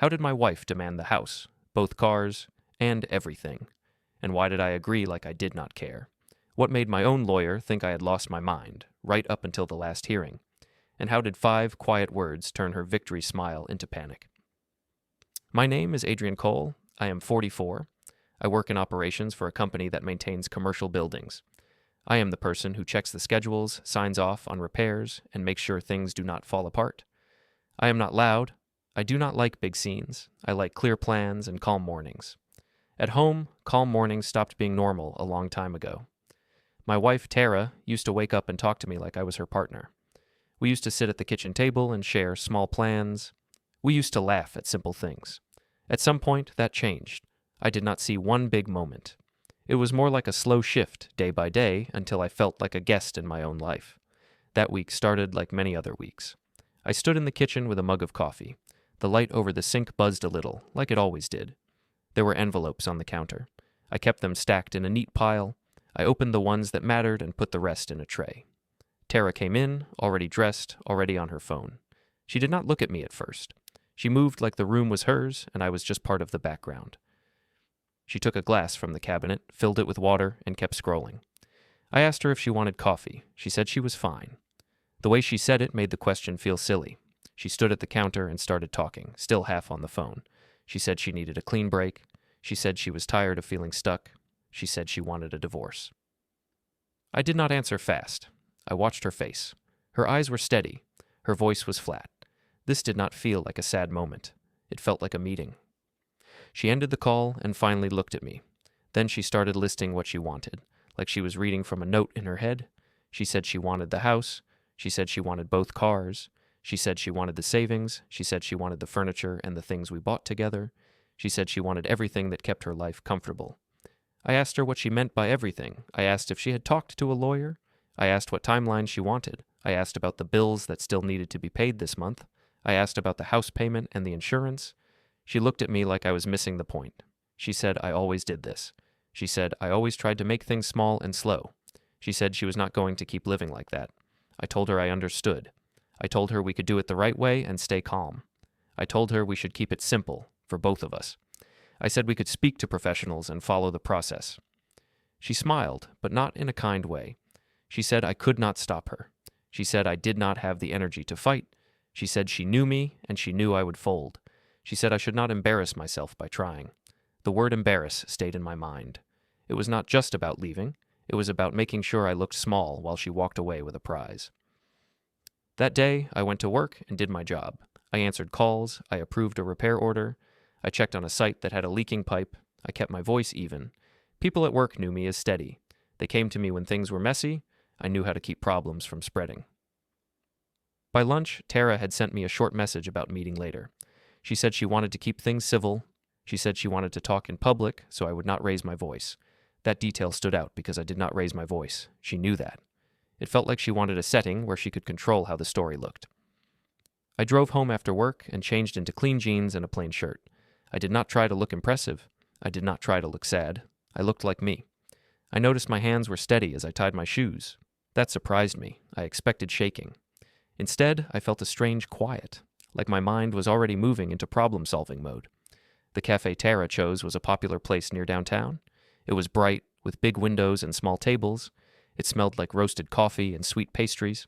How did my wife demand the house, both cars, and everything? And why did I agree like I did not care? What made my own lawyer think I had lost my mind, right up until the last hearing? And how did 5 quiet words turn her victory smile into panic? My name is Adrian Cole. I am 44. I work in operations for a company that maintains commercial buildings. I am the person who checks the schedules, signs off on repairs, and makes sure things do not fall apart. I am not loud. I do not like big scenes. I like clear plans and calm mornings. At home, calm mornings stopped being normal a long time ago. My wife, Tara, used to wake up and talk to me like I was her partner. We used to sit at the kitchen table and share small plans. We used to laugh at simple things. At some point, that changed. I did not see one big moment. It was more like a slow shift, day by day, until I felt like a guest in my own life. That week started like many other weeks. I stood in the kitchen with a mug of coffee. The light over the sink buzzed a little, like it always did. There were envelopes on the counter. I kept them stacked in a neat pile. I opened the ones that mattered and put the rest in a tray. Tara came in, already dressed, already on her phone. She did not look at me at first. She moved like the room was hers, and I was just part of the background. She took a glass from the cabinet, filled it with water, and kept scrolling. I asked her if she wanted coffee. She said she was fine. The way she said it made the question feel silly. She stood at the counter and started talking, still half on the phone. She said she needed a clean break. She said she was tired of feeling stuck. She said she wanted a divorce. I did not answer fast. I watched her face. Her eyes were steady. Her voice was flat. This did not feel like a sad moment. It felt like a meeting. She ended the call and finally looked at me. Then she started listing what she wanted, like she was reading from a note in her head. She said she wanted the house. She said she wanted both cars. She said she wanted the savings. She said she wanted the furniture and the things we bought together. She said she wanted everything that kept her life comfortable. I asked her what she meant by everything. I asked if she had talked to a lawyer. I asked what timeline she wanted. I asked about the bills that still needed to be paid this month. I asked about the house payment and the insurance. She looked at me like I was missing the point. She said I always did this. She said I always tried to make things small and slow. She said she was not going to keep living like that. I told her I understood. I told her we could do it the right way and stay calm. I told her we should keep it simple, for both of us. I said we could speak to professionals and follow the process. She smiled, but not in a kind way. She said I could not stop her. She said I did not have the energy to fight. She said she knew me, and she knew I would fold. She said I should not embarrass myself by trying. The word embarrass stayed in my mind. It was not just about leaving. It was about making sure I looked small while she walked away with a prize. That day, I went to work and did my job. I answered calls. I approved a repair order. I checked on a site that had a leaking pipe. I kept my voice even. People at work knew me as steady. They came to me when things were messy. I knew how to keep problems from spreading. By lunch, Tara had sent me a short message about meeting later. She said she wanted to keep things civil. She said she wanted to talk in public, so I would not raise my voice. That detail stood out because I did not raise my voice. She knew that. It felt like she wanted a setting where she could control how the story looked. I drove home after work and changed into clean jeans and a plain shirt. I did not try to look impressive. I did not try to look sad. I looked like me. I noticed my hands were steady as I tied my shoes. That surprised me. I expected shaking. Instead, I felt a strange quiet, like my mind was already moving into problem-solving mode. The cafe Tara chose was a popular place near downtown. It was bright, with big windows and small tables. It smelled like roasted coffee and sweet pastries.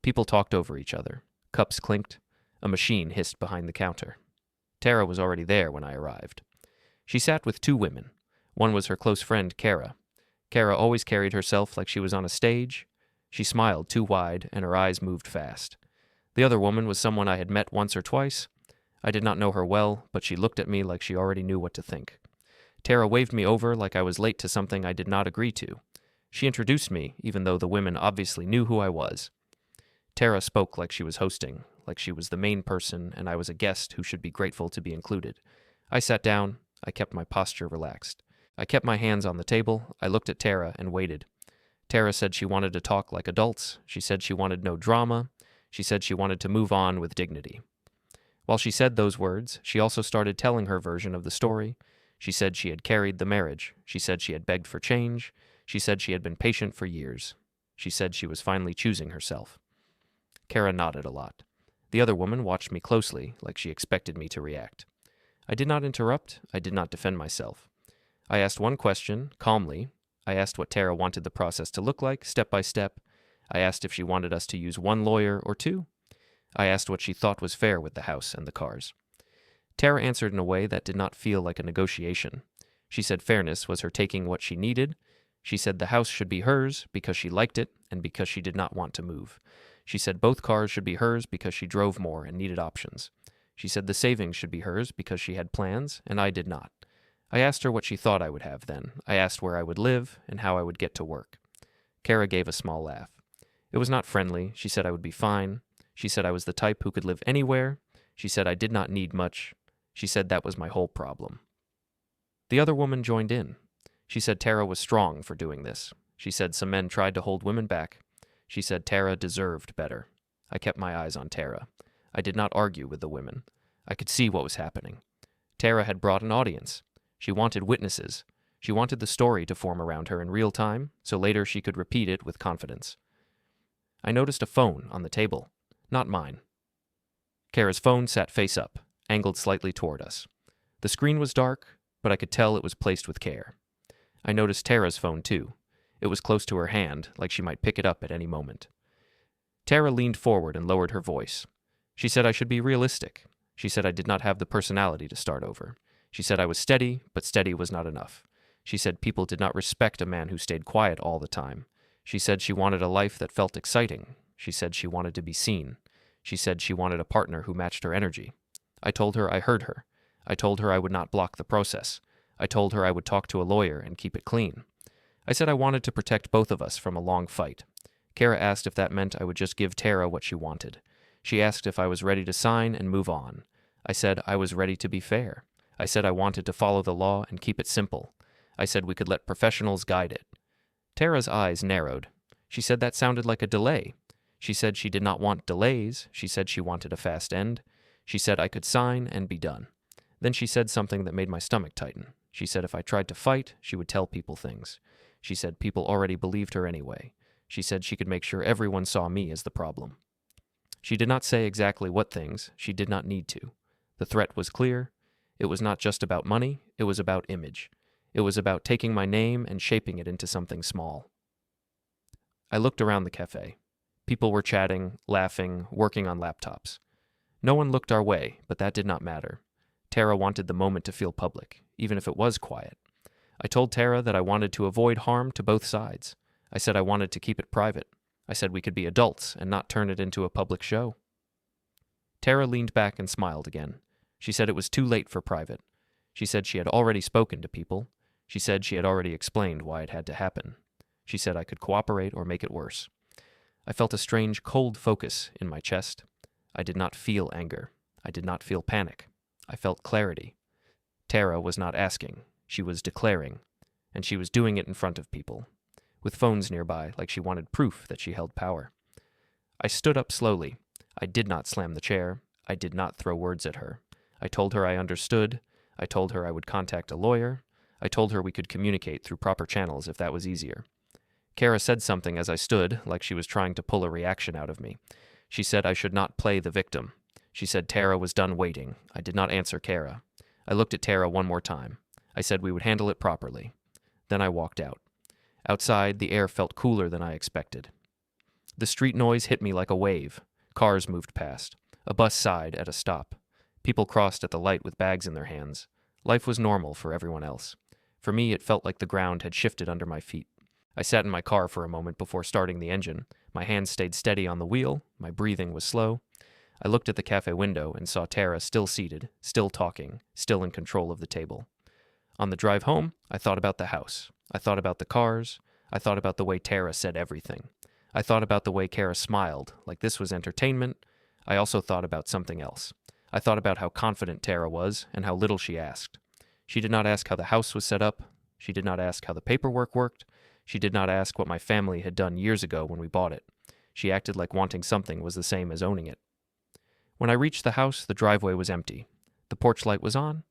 People talked over each other. Cups clinked. A machine hissed behind the counter. Tara was already there when I arrived. She sat with 2 women. One was her close friend, Kara. Kara always carried herself like she was on a stage. She smiled too wide, and her eyes moved fast. The other woman was someone I had met once or twice. I did not know her well, but she looked at me like she already knew what to think. Tara waved me over like I was late to something I did not agree to. She introduced me, even though the women obviously knew who I was. Tara spoke like she was hosting, like she was the main person and I was a guest who should be grateful to be included. I sat down. I kept my posture relaxed. I kept my hands on the table. I looked at Tara and waited. Tara said she wanted to talk like adults. She said she wanted no drama. She said she wanted to move on with dignity. While she said those words, she also started telling her version of the story. She said she had carried the marriage. She said she had begged for change. She said she had been patient for years. She said she was finally choosing herself. Kara nodded a lot. The other woman watched me closely, like she expected me to react. I did not interrupt. I did not defend myself. I asked one question, calmly. I asked what Tara wanted the process to look like, step by step. I asked if she wanted us to use one lawyer or two. I asked what she thought was fair with the house and the cars. Tara answered in a way that did not feel like a negotiation. She said fairness was her taking what she needed. She said the house should be hers because she liked it and because she did not want to move. She said both cars should be hers because she drove more and needed options. She said the savings should be hers because she had plans, and I did not. I asked her what she thought I would have then. I asked where I would live and how I would get to work. Kara gave a small laugh. It was not friendly. She said I would be fine. She said I was the type who could live anywhere. She said I did not need much. She said that was my whole problem. The other woman joined in. She said Tara was strong for doing this. She said some men tried to hold women back. She said Tara deserved better. I kept my eyes on Tara. I did not argue with the women. I could see what was happening. Tara had brought an audience. She wanted witnesses. She wanted the story to form around her in real time, so later she could repeat it with confidence. I noticed a phone on the table. Not mine. Kara's phone sat face up, angled slightly toward us. The screen was dark, but I could tell it was placed with care. I noticed Tara's phone too. It was close to her hand, like she might pick it up at any moment. Tara leaned forward and lowered her voice. She said I should be realistic. She said I did not have the personality to start over. She said I was steady, but steady was not enough. She said people did not respect a man who stayed quiet all the time. She said she wanted a life that felt exciting. She said she wanted to be seen. She said she wanted a partner who matched her energy. I told her I heard her. I told her I would not block the process. I told her I would talk to a lawyer and keep it clean. I said I wanted to protect both of us from a long fight. Kara asked if that meant I would just give Tara what she wanted. She asked if I was ready to sign and move on. I said I was ready to be fair. I said I wanted to follow the law and keep it simple. I said we could let professionals guide it. Tara's eyes narrowed. She said that sounded like a delay. She said she did not want delays. She said she wanted a fast end. She said I could sign and be done. Then she said something that made my stomach tighten. She said if I tried to fight, she would tell people things. She said people already believed her anyway. She said she could make sure everyone saw me as the problem. She did not say exactly what things. She did not need to. The threat was clear. It was not just about money. It was about image. It was about taking my name and shaping it into something small. I looked around the cafe. People were chatting, laughing, working on laptops. No one looked our way, but that did not matter. Tara wanted the moment to feel public, even if it was quiet. I told Tara that I wanted to avoid harm to both sides. I said I wanted to keep it private. I said we could be adults and not turn it into a public show. Tara leaned back and smiled again. She said it was too late for private. She said she had already spoken to people. She said she had already explained why it had to happen. She said I could cooperate or make it worse. I felt a strange, cold focus in my chest. I did not feel anger. I did not feel panic. I felt clarity. Tara was not asking. She was declaring. And she was doing it in front of people, with phones nearby, like she wanted proof that she held power. I stood up slowly. I did not slam the chair. I did not throw words at her. I told her I understood. I told her I would contact a lawyer. I told her we could communicate through proper channels if that was easier. Kara said something as I stood, like she was trying to pull a reaction out of me. She said I should not play the victim. She said Tara was done waiting. I did not answer Kara. I looked at Tara one more time. I said we would handle it properly. Then I walked out. Outside, the air felt cooler than I expected. The street noise hit me like a wave. Cars moved past. A bus sighed at a stop. People crossed at the light with bags in their hands. Life was normal for everyone else. For me, it felt like the ground had shifted under my feet. I sat in my car for a moment before starting the engine. My hands stayed steady on the wheel. My breathing was slow. I looked at the cafe window and saw Tara still seated, still talking, still in control of the table. On the drive home, I thought about the house. I thought about the cars. I thought about the way Tara said everything. I thought about the way Kara smiled, like this was entertainment. I also thought about something else. I thought about how confident Tara was and how little she asked. She did not ask how the house was set up. She did not ask how the paperwork worked. She did not ask what my family had done years ago when we bought it. She acted like wanting something was the same as owning it. When I reached the house, the driveway was empty. The porch light was on.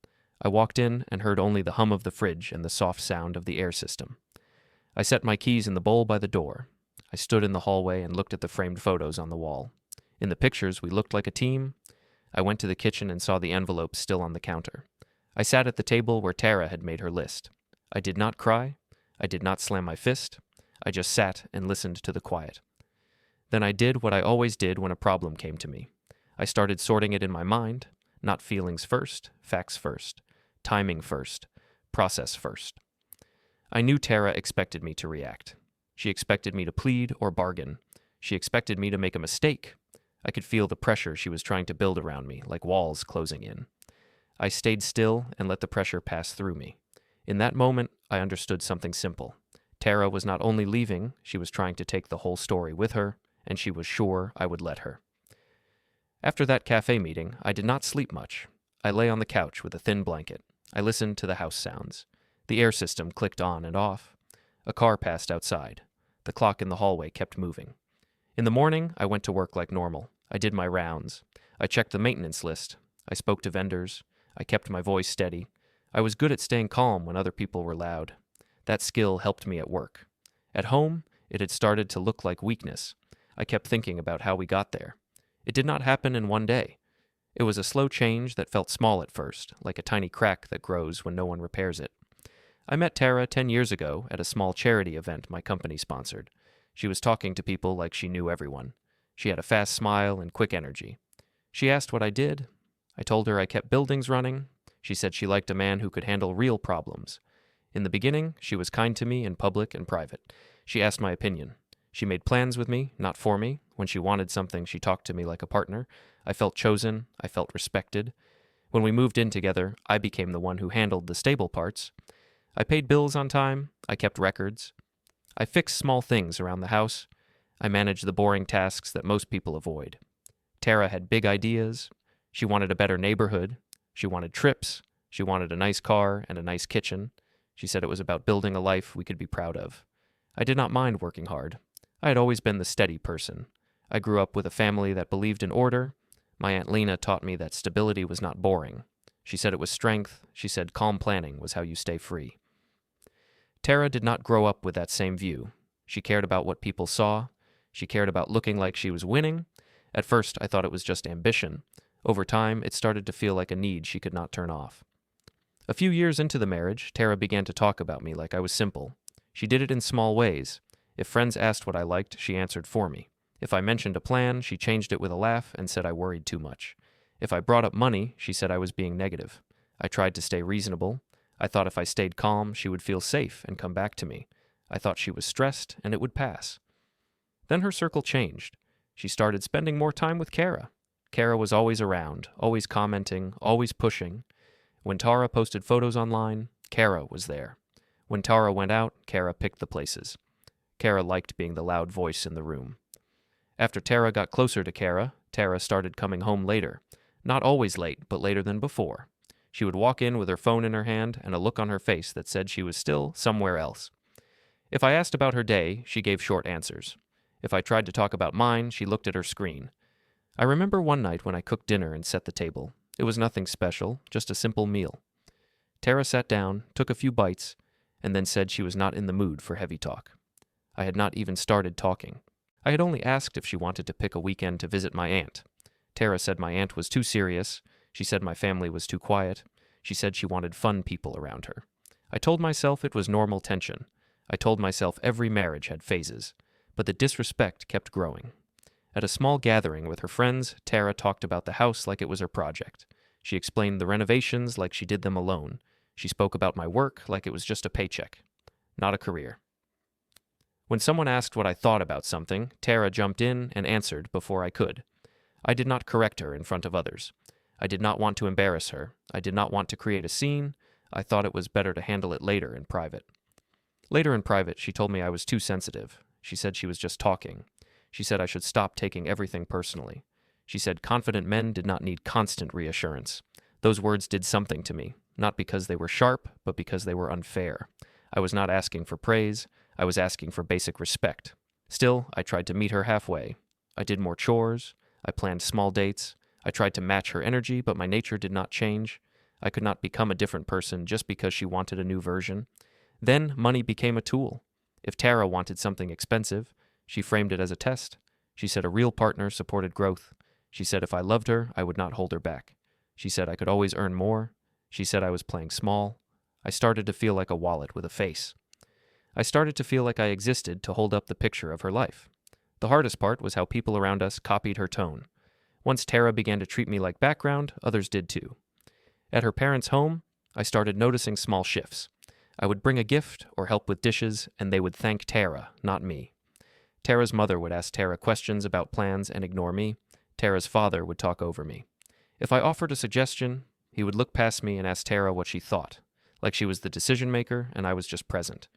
I walked in and heard only the hum of the fridge and the soft sound of the air system. I set my keys in the bowl by the door. I stood in the hallway and looked at the framed photos on the wall. In the pictures, we looked like a team. I went to the kitchen and saw the envelopes still on the counter. I sat at the table where Tara had made her list. I did not cry. I did not slam my fist. I just sat and listened to the quiet. Then I did what I always did when a problem came to me. I started sorting it in my mind, not feelings first, facts first, timing first, process first. I knew Tara expected me to react. She expected me to plead or bargain. She expected me to make a mistake. I could feel the pressure she was trying to build around me, like walls closing in. I stayed still and let the pressure pass through me. In that moment, I understood something simple. Tara was not only leaving, she was trying to take the whole story with her, and she was sure I would let her. After that cafe meeting, I did not sleep much. I lay on the couch with a thin blanket. I listened to the house sounds. The air system clicked on and off. A car passed outside. The clock in the hallway kept moving. In the morning, I went to work like normal. I did my rounds. I checked the maintenance list. I spoke to vendors. I kept my voice steady. I was good at staying calm when other people were loud. That skill helped me at work. At home, it had started to look like weakness. I kept thinking about how we got there. It did not happen in one day. It was a slow change that felt small at first, like a tiny crack that grows when no one repairs it. I met Tara 10 years ago at a small charity event my company sponsored. She was talking to people like she knew everyone. She had a fast smile and quick energy. She asked what I did. I told her I kept buildings running. She said she liked a man who could handle real problems. In the beginning, she was kind to me in public and private. She asked my opinion. She made plans with me, not for me. When she wanted something, she talked to me like a partner. I felt chosen. I felt respected. When we moved in together, I became the one who handled the stable parts. I paid bills on time. I kept records. I fixed small things around the house. I managed the boring tasks that most people avoid. Tara had big ideas. She wanted a better neighborhood. She wanted trips. She wanted a nice car and a nice kitchen. She said it was about building a life we could be proud of. I did not mind working hard. I had always been the steady person. I grew up with a family that believed in order. My Aunt Lena taught me that stability was not boring. She said it was strength. She said calm planning was how you stay free. Tara did not grow up with that same view. She cared about what people saw. She cared about looking like she was winning. At first, I thought it was just ambition. Over time, it started to feel like a need she could not turn off. A few years into the marriage, Tara began to talk about me like I was simple. She did it in small ways. If friends asked what I liked, she answered for me. If I mentioned a plan, she changed it with a laugh and said I worried too much. If I brought up money, she said I was being negative. I tried to stay reasonable. I thought if I stayed calm, she would feel safe and come back to me. I thought she was stressed and it would pass. Then her circle changed. She started spending more time with Kara. Kara was always around, always commenting, always pushing. When Tara posted photos online, Kara was there. When Tara went out, Kara picked the places. Kara liked being the loud voice in the room. After Tara got closer to Kara, Tara started coming home later. Not always late, but later than before. She would walk in with her phone in her hand and a look on her face that said she was still somewhere else. If I asked about her day, she gave short answers. If I tried to talk about mine, she looked at her screen. I remember one night when I cooked dinner and set the table. It was nothing special, just a simple meal. Tara sat down, took a few bites, and then said she was not in the mood for heavy talk. I had not even started talking. I had only asked if she wanted to pick a weekend to visit my aunt. Tara said my aunt was too serious. She said my family was too quiet. She said she wanted fun people around her. I told myself it was normal tension. I told myself every marriage had phases. But the disrespect kept growing. At a small gathering with her friends, Tara talked about the house like it was her project. She explained the renovations like she did them alone. She spoke about my work like it was just a paycheck, not a career. When someone asked what I thought about something, Tara jumped in and answered before I could. I did not correct her in front of others. I did not want to embarrass her. I did not want to create a scene. I thought it was better to handle it later in private. Later in private, she told me I was too sensitive. She said she was just talking. She said I should stop taking everything personally. She said confident men did not need constant reassurance. Those words did something to me, not because they were sharp, but because they were unfair. I was not asking for praise. I was asking for basic respect. Still, I tried to meet her halfway. I did more chores. I planned small dates. I tried to match her energy, but my nature did not change. I could not become a different person just because she wanted a new version. Then money became a tool. If Tara wanted something expensive, she framed it as a test. She said a real partner supported growth. She said if I loved her, I would not hold her back. She said I could always earn more. She said I was playing small. I started to feel like a wallet with a face. I started to feel like I existed to hold up the picture of her life. The hardest part was how people around us copied her tone. Once Tara began to treat me like background, others did too. At her parents' home, I started noticing small shifts. I would bring a gift or help with dishes, and they would thank Tara, not me. Tara's mother would ask Tara questions about plans and ignore me. Tara's father would talk over me. If I offered a suggestion, he would look past me and ask Tara what she thought, like she was the decision maker and I was just present.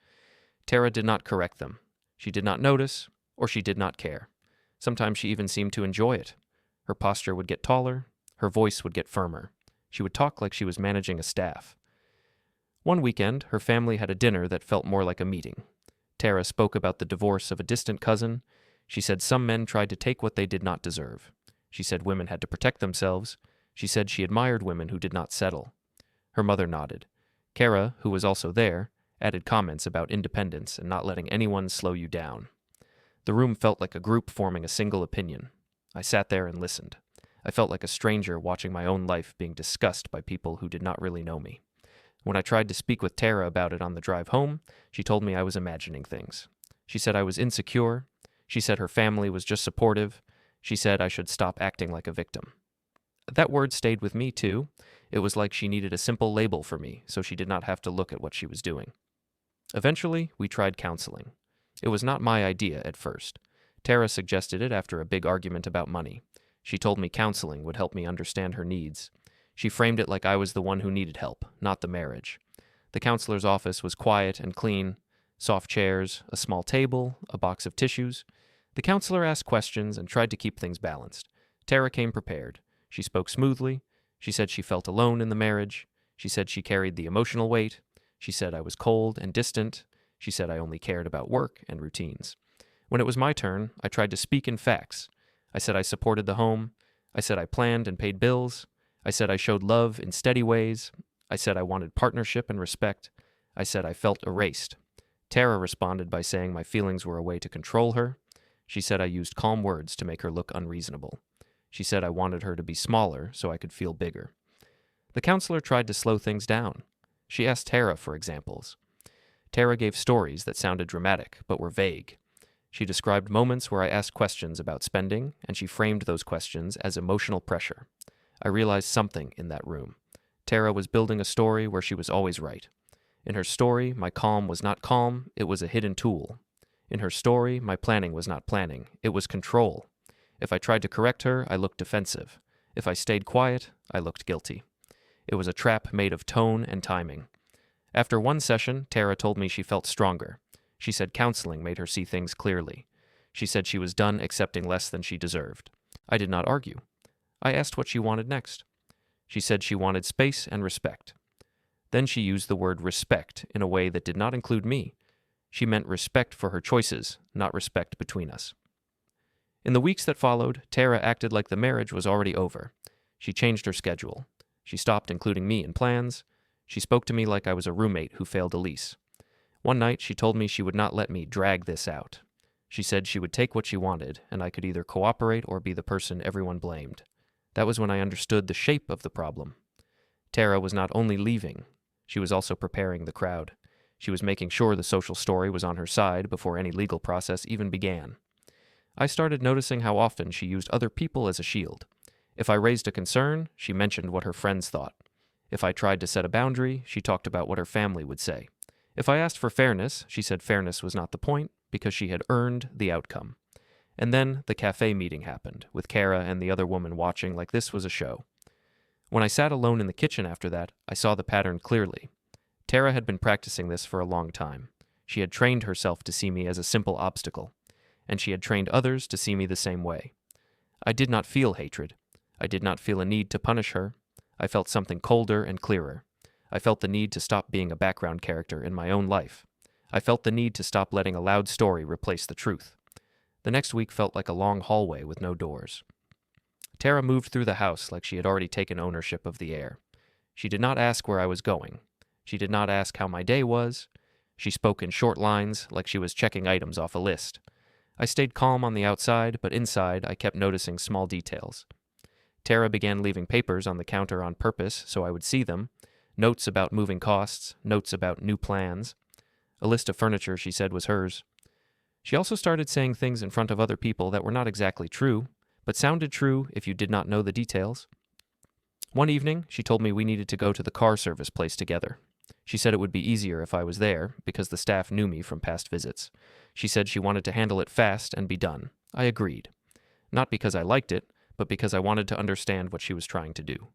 Tara did not correct them. She did not notice, or she did not care. Sometimes she even seemed to enjoy it. Her posture would get taller, her voice would get firmer. She would talk like she was managing a staff. One weekend, her family had a dinner that felt more like a meeting. Tara spoke about the divorce of a distant cousin. She said some men tried to take what they did not deserve. She said women had to protect themselves. She said she admired women who did not settle. Her mother nodded. Kara, who was also there, added comments about independence and not letting anyone slow you down. The room felt like a group forming a single opinion. I sat there and listened. I felt like a stranger watching my own life being discussed by people who did not really know me. When I tried to speak with Tara about it on the drive home, she told me I was imagining things. She said I was insecure. She said her family was just supportive. She said I should stop acting like a victim. That word stayed with me, too. It was like she needed a simple label for me, so she did not have to look at what she was doing. Eventually, we tried counseling. It was not my idea at first. Tara suggested it after a big argument about money. She told me counseling would help me understand her needs. She framed it like I was the one who needed help, not the marriage. The counselor's office was quiet and clean, soft chairs, a small table, a box of tissues. The counselor asked questions and tried to keep things balanced. Tara came prepared. She spoke smoothly. She said she felt alone in the marriage. She said she carried the emotional weight. She said I was cold and distant. She said I only cared about work and routines. When it was my turn, I tried to speak in facts. I said I supported the home. I said I planned and paid bills. I said I showed love in steady ways. I said I wanted partnership and respect. I said I felt erased. Tara responded by saying my feelings were a way to control her. She said I used calm words to make her look unreasonable. She said I wanted her to be smaller so I could feel bigger. The counselor tried to slow things down. She asked Tara for examples. Tara gave stories that sounded dramatic but were vague. She described moments where I asked questions about spending, and she framed those questions as emotional pressure. I realized something in that room. Tara was building a story where she was always right. In her story, my calm was not calm, it was a hidden tool. In her story, my planning was not planning, it was control. If I tried to correct her, I looked defensive. If I stayed quiet, I looked guilty. It was a trap made of tone and timing. After one session, Tara told me she felt stronger. She said counseling made her see things clearly. She said she was done accepting less than she deserved. I did not argue. I asked what she wanted next. She said she wanted space and respect. Then she used the word respect in a way that did not include me. She meant respect for her choices, not respect between us. In the weeks that followed, Tara acted like the marriage was already over. She changed her schedule. She stopped including me in plans. She spoke to me like I was a roommate who failed a lease. One night, she told me she would not let me drag this out. She said she would take what she wanted, and I could either cooperate or be the person everyone blamed. That was when I understood the shape of the problem. Tara was not only leaving, she was also preparing the crowd. She was making sure the social story was on her side before any legal process even began. I started noticing how often she used other people as a shield. If I raised a concern, she mentioned what her friends thought. If I tried to set a boundary, she talked about what her family would say. If I asked for fairness, she said fairness was not the point because she had earned the outcome. And then the cafe meeting happened, with Kara and the other woman watching like this was a show. When I sat alone in the kitchen after that, I saw the pattern clearly. Tara had been practicing this for a long time. She had trained herself to see me as a simple obstacle, and she had trained others to see me the same way. I did not feel hatred. I did not feel a need to punish her. I felt something colder and clearer. I felt the need to stop being a background character in my own life. I felt the need to stop letting a loud story replace the truth. The next week felt like a long hallway with no doors. Tara moved through the house like she had already taken ownership of the air. She did not ask where I was going. She did not ask how my day was. She spoke in short lines like she was checking items off a list. I stayed calm on the outside, but inside I kept noticing small details. Tara began leaving papers on the counter on purpose so I would see them, Notes about moving costs, notes about new plans. A list of furniture she said was hers. She also started saying things in front of other people that were not exactly true, but sounded true if you did not know the details. One evening, she told me we needed to go to the car service place together. She said it would be easier if I was there, because the staff knew me from past visits. She said she wanted to handle it fast and be done. I agreed. Not because I liked it, but because I wanted to understand what she was trying to do.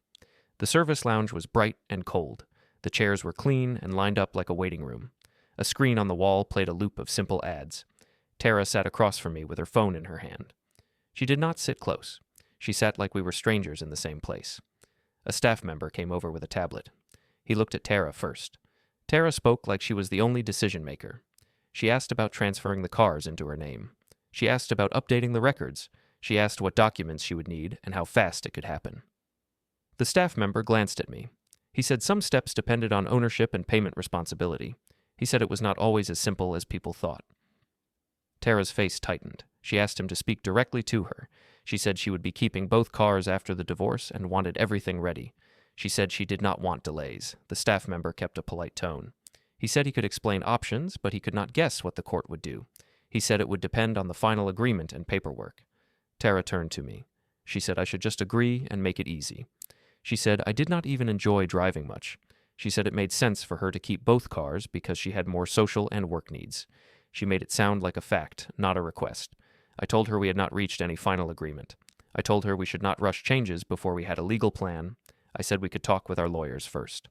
The service lounge was bright and cold. The chairs were clean and lined up like a waiting room. A screen on the wall played a loop of simple ads. Tara sat across from me with her phone in her hand. She did not sit close. She sat like we were strangers in the same place. A staff member came over with a tablet. He looked at Tara first. Tara spoke like she was the only decision-maker. She asked about transferring the cars into her name. She asked about updating the records. She asked what documents she would need and how fast it could happen. The staff member glanced at me. He said some steps depended on ownership and payment responsibility. He said it was not always as simple as people thought. Tara's face tightened. She asked him to speak directly to her. She said she would be keeping both cars after the divorce and wanted everything ready. She said she did not want delays. The staff member kept a polite tone. He said he could explain options, but he could not guess what the court would do. He said it would depend on the final agreement and paperwork. Tara turned to me. She said I should just agree and make it easy. She said I did not even enjoy driving much. She said it made sense for her to keep both cars because she had more social and work needs. She made it sound like a fact, not a request. I told her we had not reached any final agreement. I told her we should not rush changes before we had a legal plan. I said we could talk with our lawyers first.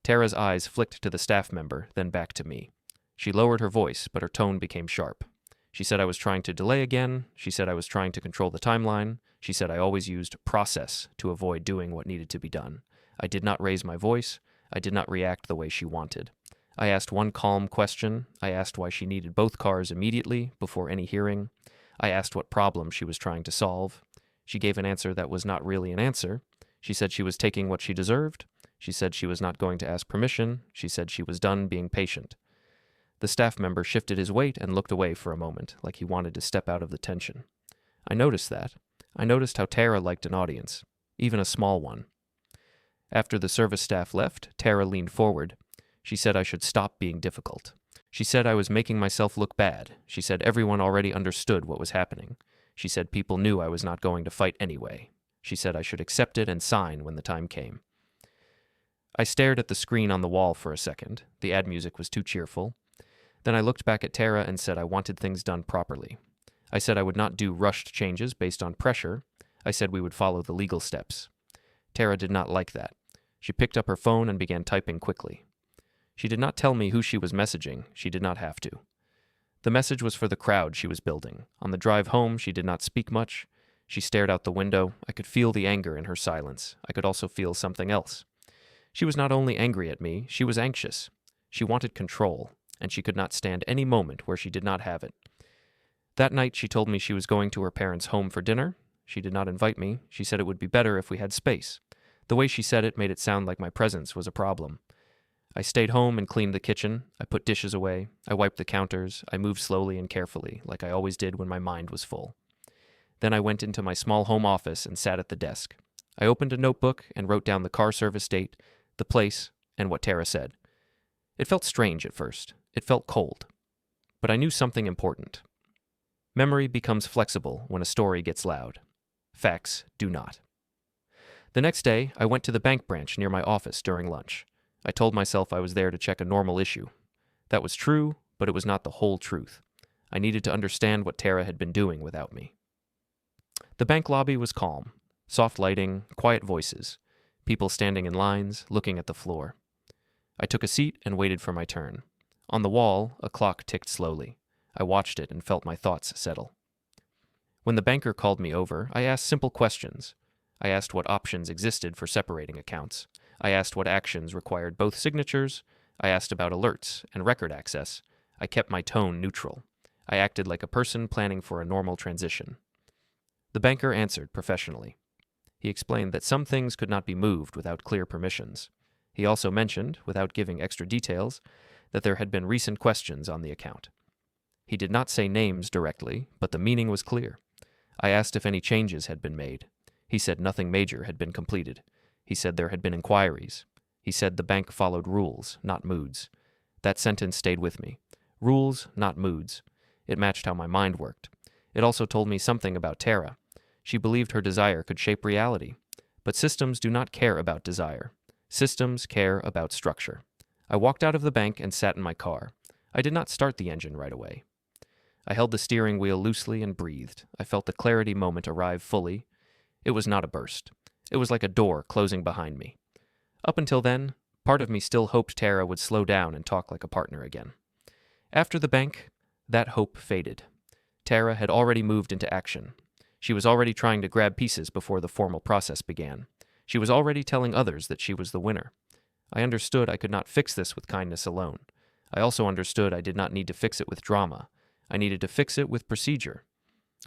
Tara's eyes flicked to the staff member, then back to me. She lowered her voice, but her tone became sharp. She said I was trying to delay again. She said I was trying to control the timeline. She said I always used process to avoid doing what needed to be done. I did not raise my voice. I did not react the way she wanted. I asked one calm question. I asked why she needed both cars immediately, before any hearing. I asked what problem she was trying to solve. She gave an answer that was not really an answer. She said she was taking what she deserved. She said she was not going to ask permission. She said she was done being patient. The staff member shifted his weight and looked away for a moment, like he wanted to step out of the tension. I noticed that. I noticed how Tara liked an audience, even a small one. After the service staff left, Tara leaned forward. She said I should stop being difficult. She said I was making myself look bad. She said everyone already understood what was happening. She said people knew I was not going to fight anyway. She said I should accept it and sign when the time came. I stared at the screen on the wall for a second. The ad music was too cheerful. Then I looked back at Tara and said I wanted things done properly. I said I would not do rushed changes based on pressure. I said we would follow the legal steps. Tara did not like that. She picked up her phone and began typing quickly. She did not tell me who she was messaging. She did not have to. The message was for the crowd she was building. On the drive home, she did not speak much. She stared out the window. I could feel the anger in her silence. I could also feel something else. She was not only angry at me, she was anxious. She wanted control, and she could not stand any moment where she did not have it. That night, she told me she was going to her parents' home for dinner. She did not invite me. She said it would be better if we had space. The way she said it made it sound like my presence was a problem. I stayed home and cleaned the kitchen. I put dishes away. I wiped the counters. I moved slowly and carefully, like I always did when my mind was full. Then I went into my small home office and sat at the desk. I opened a notebook and wrote down the car service date, the place, and what Tara said. It felt strange at first. It felt cold. But I knew something important. Memory becomes flexible when a story gets loud. Facts do not. The next day, I went to the bank branch near my office during lunch. I told myself I was there to check a normal issue. That was true, but it was not the whole truth. I needed to understand what Tara had been doing without me. The bank lobby was calm. Soft lighting, quiet voices. People standing in lines, looking at the floor. I took a seat and waited for my turn. On the wall, a clock ticked slowly. I watched it and felt my thoughts settle. When the banker called me over, I asked simple questions. I asked what options existed for separating accounts. I asked what actions required both signatures. I asked about alerts and record access. I kept my tone neutral. I acted like a person planning for a normal transition. The banker answered professionally. He explained that some things could not be moved without clear permissions. He also mentioned, without giving extra details, that there had been recent questions on the account. He did not say names directly, but the meaning was clear. I asked if any changes had been made. He said nothing major had been completed. He said there had been inquiries. He said the bank followed rules, not moods. That sentence stayed with me. Rules, not moods. It matched how my mind worked. It also told me something about Tara. She believed her desire could shape reality. But systems do not care about desire. Systems care about structure. I walked out of the bank and sat in my car. I did not start the engine right away. I held the steering wheel loosely and breathed. I felt the clarity moment arrive fully. It was not a burst. It was like a door closing behind me. Up until then, part of me still hoped Tara would slow down and talk like a partner again. After the bank, that hope faded. Tara had already moved into action. She was already trying to grab pieces before the formal process began. She was already telling others that she was the winner. I understood I could not fix this with kindness alone. I also understood I did not need to fix it with drama. I needed to fix it with procedure.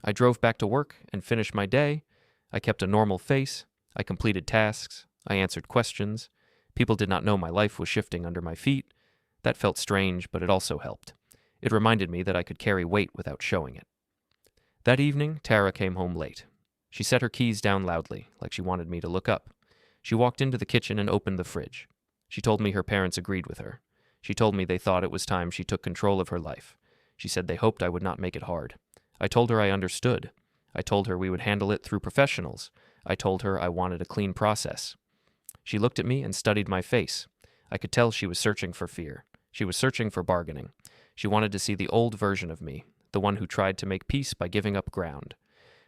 I drove back to work and finished my day. I kept a normal face. I completed tasks. I answered questions. People did not know my life was shifting under my feet. That felt strange, but it also helped. It reminded me that I could carry weight without showing it. That evening, Tara came home late. She set her keys down loudly, like she wanted me to look up. She walked into the kitchen and opened the fridge. She told me her parents agreed with her. She told me they thought it was time she took control of her life. She said they hoped I would not make it hard. I told her I understood. I told her we would handle it through professionals. I told her I wanted a clean process. She looked at me and studied my face. I could tell she was searching for fear. She was searching for bargaining. She wanted to see the old version of me, the one who tried to make peace by giving up ground.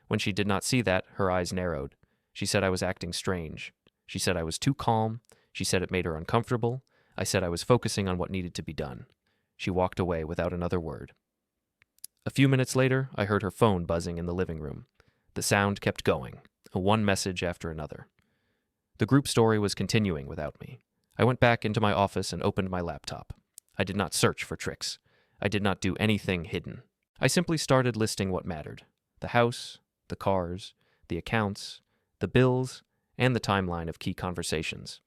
When she did not see that, her eyes narrowed. She said I was acting strange. She said I was too calm. She said it made her uncomfortable. I said I was focusing on what needed to be done. She walked away without another word. A few minutes later, I heard her phone buzzing in the living room. The sound kept going, one message after another. The group story was continuing without me. I went back into my office and opened my laptop. I did not search for tricks. I did not do anything hidden. I simply started listing what mattered: the house, the cars, the accounts, the bills, and the timeline of key conversations.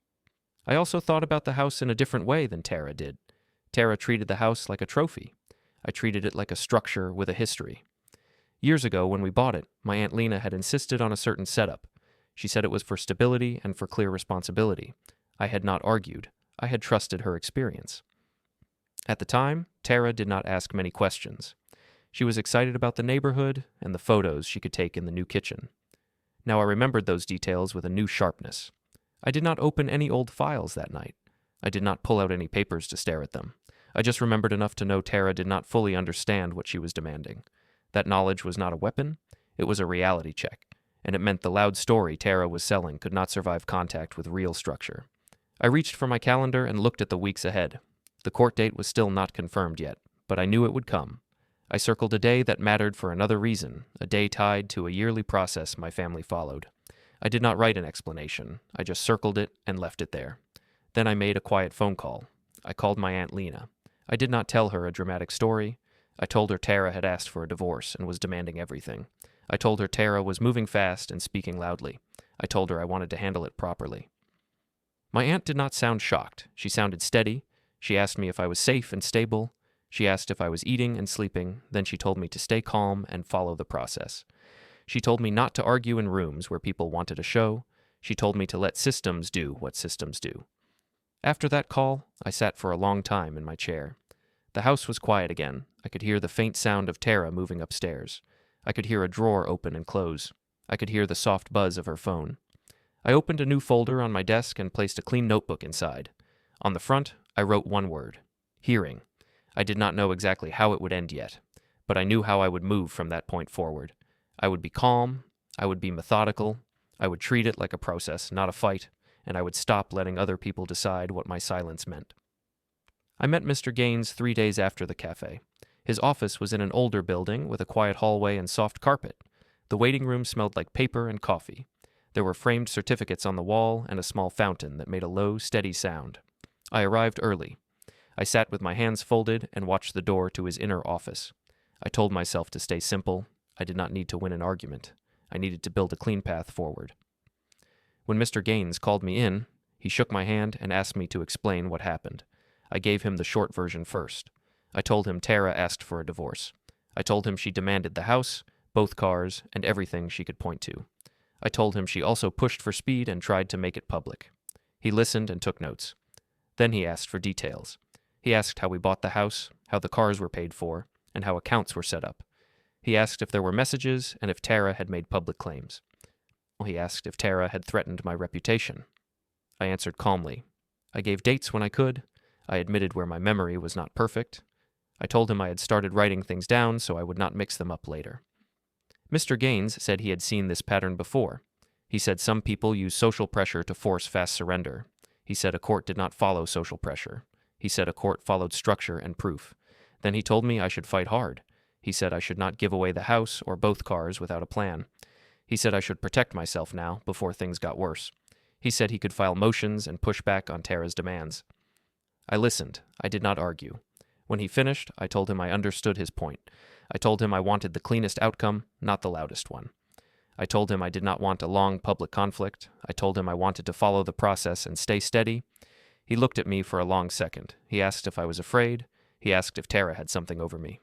I also thought about the house in a different way than Tara did. Tara treated the house like a trophy. I treated it like a structure with a history. Years ago, when we bought it, my Aunt Lena had insisted on a certain setup. She said it was for stability and for clear responsibility. I had not argued. I had trusted her experience. At the time, Tara did not ask many questions. She was excited about the neighborhood and the photos she could take in the new kitchen. Now I remembered those details with a new sharpness. I did not open any old files that night. I did not pull out any papers to stare at them. I just remembered enough to know Tara did not fully understand what she was demanding. That knowledge was not a weapon, it was a reality check, and it meant the loud story Tara was selling could not survive contact with real structure. I reached for my calendar and looked at the weeks ahead. The court date was still not confirmed yet, but I knew it would come. I circled a day that mattered for another reason, a day tied to a yearly process my family followed. I did not write an explanation. I just circled it and left it there. Then I made a quiet phone call. I called my Aunt Lena. I did not tell her a dramatic story. I told her Tara had asked for a divorce and was demanding everything. I told her Tara was moving fast and speaking loudly. I told her I wanted to handle it properly. My aunt did not sound shocked. She sounded steady. She asked me if I was safe and stable. She asked if I was eating and sleeping. Then she told me to stay calm and follow the process. She told me not to argue in rooms where people wanted a show. She told me to let systems do what systems do. After that call, I sat for a long time in my chair. The house was quiet again. I could hear the faint sound of Tara moving upstairs. I could hear a drawer open and close. I could hear the soft buzz of her phone. I opened a new folder on my desk and placed a clean notebook inside. On the front, I wrote one word: hearing. I did not know exactly how it would end yet, but I knew how I would move from that point forward. I would be calm. I would be methodical. I would treat it like a process, not a fight, and I would stop letting other people decide what my silence meant. I met Mr. Gaines 3 days after the cafe. His office was in an older building with a quiet hallway and soft carpet. The waiting room smelled like paper and coffee. There were framed certificates on the wall and a small fountain that made a low, steady sound. I arrived early. I sat with my hands folded and watched the door to his inner office. I told myself to stay simple. I did not need to win an argument. I needed to build a clean path forward. When Mr. Gaines called me in, he shook my hand and asked me to explain what happened. I gave him the short version first. I told him Tara asked for a divorce. I told him she demanded the house, both cars, and everything she could point to. I told him she also pushed for speed and tried to make it public. He listened and took notes. Then he asked for details. He asked how we bought the house, how the cars were paid for, and how accounts were set up. He asked if there were messages and if Tara had made public claims. He asked if Tara had threatened my reputation. I answered calmly. I gave dates when I could. I admitted where my memory was not perfect. I told him I had started writing things down so I would not mix them up later. Mr. Gaines said he had seen this pattern before. He said some people use social pressure to force fast surrender. He said a court did not follow social pressure. He said a court followed structure and proof. Then he told me I should fight hard. He said I should not give away the house or both cars without a plan. He said I should protect myself now before things got worse. He said he could file motions and push back on Tara's demands. I listened. I did not argue. When he finished, I told him I understood his point. I told him I wanted the cleanest outcome, not the loudest one. I told him I did not want a long public conflict. I told him I wanted to follow the process and stay steady. He looked at me for a long second. He asked if I was afraid. He asked if Tara had something over me.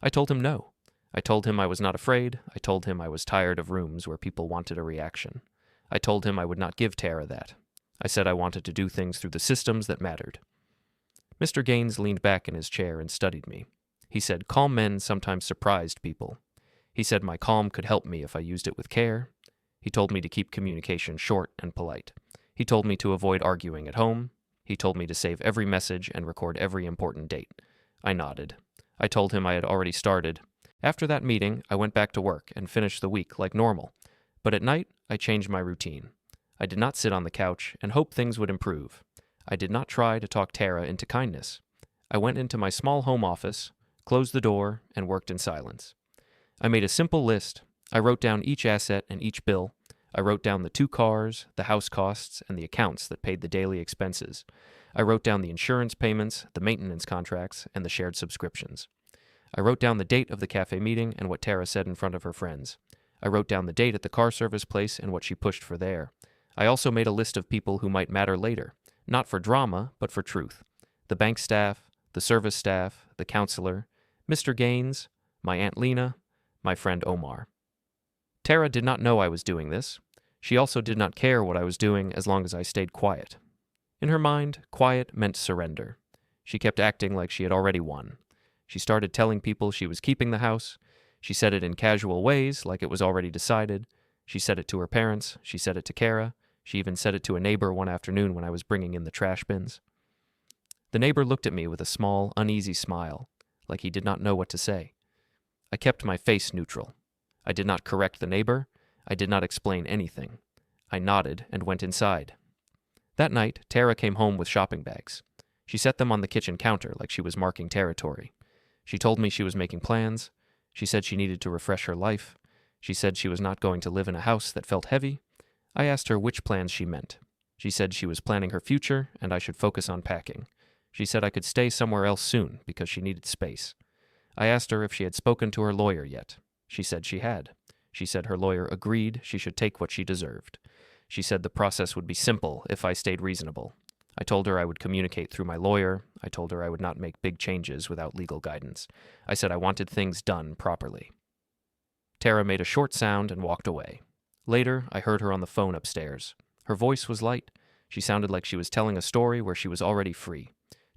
I told him no. I told him I was not afraid. I told him I was tired of rooms where people wanted a reaction. I told him I would not give Tara that. I said I wanted to do things through the systems that mattered. Mr. Gaines leaned back in his chair and studied me. He said calm men sometimes surprised people. He said my calm could help me if I used it with care. He told me to keep communication short and polite. He told me to avoid arguing at home. He told me to save every message and record every important date. I nodded. I told him I had already started. After that meeting, I went back to work and finished the week like normal. But at night, I changed my routine. I did not sit on the couch and hope things would improve. I did not try to talk Tara into kindness. I went into my small home office, closed the door, and worked in silence. I made a simple list. I wrote down each asset and each bill. I wrote down the 2 cars, the house costs, and the accounts that paid the daily expenses. I wrote down the insurance payments, the maintenance contracts, and the shared subscriptions. I wrote down the date of the cafe meeting and what Tara said in front of her friends. I wrote down the date at the car service place and what she pushed for there. I also made a list of people who might matter later, not for drama, but for truth. The bank staff, the service staff, the counselor, Mr. Gaines, my Aunt Lena, my friend Omar. Tara did not know I was doing this. She also did not care what I was doing as long as I stayed quiet. In her mind, quiet meant surrender. She kept acting like she had already won. She started telling people she was keeping the house. She said it in casual ways, like it was already decided. She said it to her parents. She said it to Kara. She even said it to a neighbor one afternoon when I was bringing in the trash bins. The neighbor looked at me with a small, uneasy smile, like he did not know what to say. I kept my face neutral. I did not correct the neighbor. I did not explain anything. I nodded and went inside. That night, Tara came home with shopping bags. She set them on the kitchen counter like she was marking territory. She told me she was making plans. She said she needed to refresh her life. She said she was not going to live in a house that felt heavy. I asked her which plans she meant. She said she was planning her future and I should focus on packing. She said I could stay somewhere else soon because she needed space. I asked her if she had spoken to her lawyer yet. She said she had. She said her lawyer agreed she should take what she deserved. She said the process would be simple if I stayed reasonable. I told her I would communicate through my lawyer. I told her I would not make big changes without legal guidance. I said I wanted things done properly. Tara made a short sound and walked away. Later, I heard her on the phone upstairs. Her voice was light. She sounded like she was telling a story where she was already free.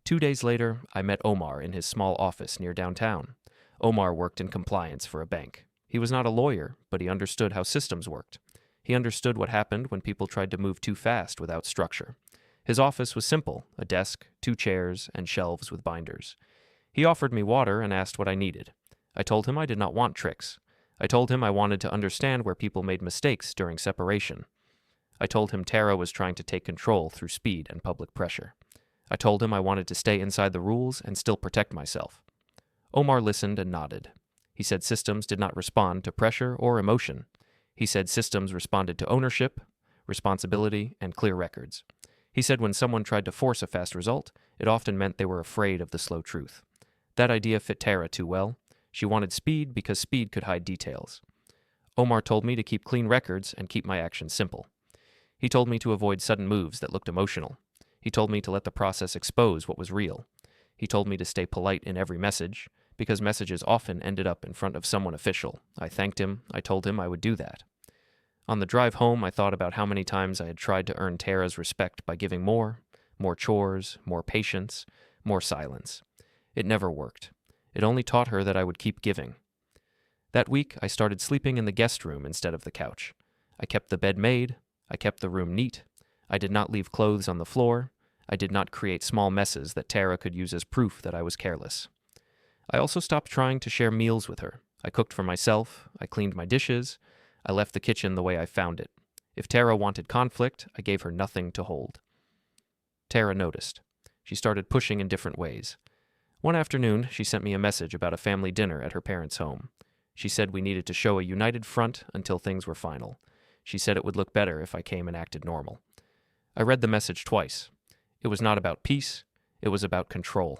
2 days later, I met Omar in his small office near downtown. Omar worked in compliance for a bank. He was not a lawyer, but he understood how systems worked. He understood what happened when people tried to move too fast without structure. His office was simple, a desk, 2 chairs, and shelves with binders. He offered me water and asked what I needed. I told him I did not want tricks. I told him I wanted to understand where people made mistakes during separation. I told him Tara was trying to take control through speed and public pressure. I told him I wanted to stay inside the rules and still protect myself. Omar listened and nodded. He said systems did not respond to pressure or emotion. He said systems responded to ownership, responsibility, and clear records. He said when someone tried to force a fast result, it often meant they were afraid of the slow truth. That idea fit Tara too well. She wanted speed because speed could hide details. Omar told me to keep clean records and keep my actions simple. He told me to avoid sudden moves that looked emotional. He told me to let the process expose what was real. He told me to stay polite in every message, because messages often ended up in front of someone official. I thanked him. I told him I would do that. On the drive home, I thought about how many times I had tried to earn Tara's respect by giving more chores, more patience, more silence. It never worked. It only taught her that I would keep giving. That week, I started sleeping in the guest room instead of the couch. I kept the bed made. I kept the room neat. I did not leave clothes on the floor. I did not create small messes that Tara could use as proof that I was careless. I also stopped trying to share meals with her. I cooked for myself. I cleaned my dishes. I left the kitchen the way I found it. If Tara wanted conflict, I gave her nothing to hold. Tara noticed. She started pushing in different ways. One afternoon, she sent me a message about a family dinner at her parents' home. She said we needed to show a united front until things were final. She said it would look better if I came and acted normal. I read the message twice. It was not about peace. It was about control.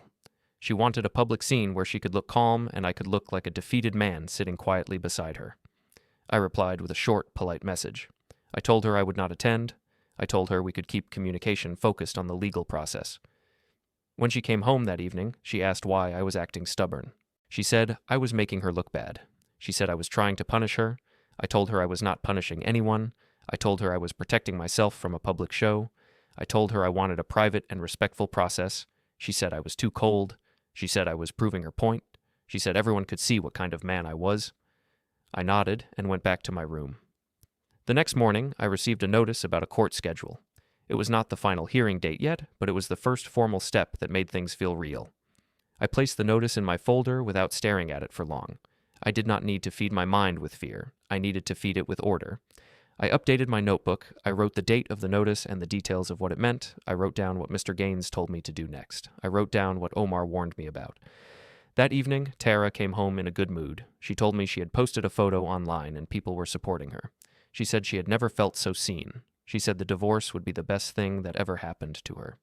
She wanted a public scene where she could look calm and I could look like a defeated man sitting quietly beside her. I replied with a short, polite message. I told her I would not attend. I told her we could keep communication focused on the legal process. When she came home that evening, she asked why I was acting stubborn. She said I was making her look bad. She said I was trying to punish her. I told her I was not punishing anyone. I told her I was protecting myself from a public show. I told her I wanted a private and respectful process. She said I was too cold. She said I was proving her point. She said everyone could see what kind of man I was. I nodded and went back to my room. The next morning, I received a notice about a court schedule. It was not the final hearing date yet, but it was the first formal step that made things feel real. I placed the notice in my folder without staring at it for long. I did not need to feed my mind with fear. I needed to feed it with order. I updated my notebook. I wrote the date of the notice and the details of what it meant. I wrote down what Mr. Gaines told me to do next. I wrote down what Omar warned me about. That evening, Tara came home in a good mood. She told me she had posted a photo online and people were supporting her. She said she had never felt so seen. She said the divorce would be the best thing that ever happened to her.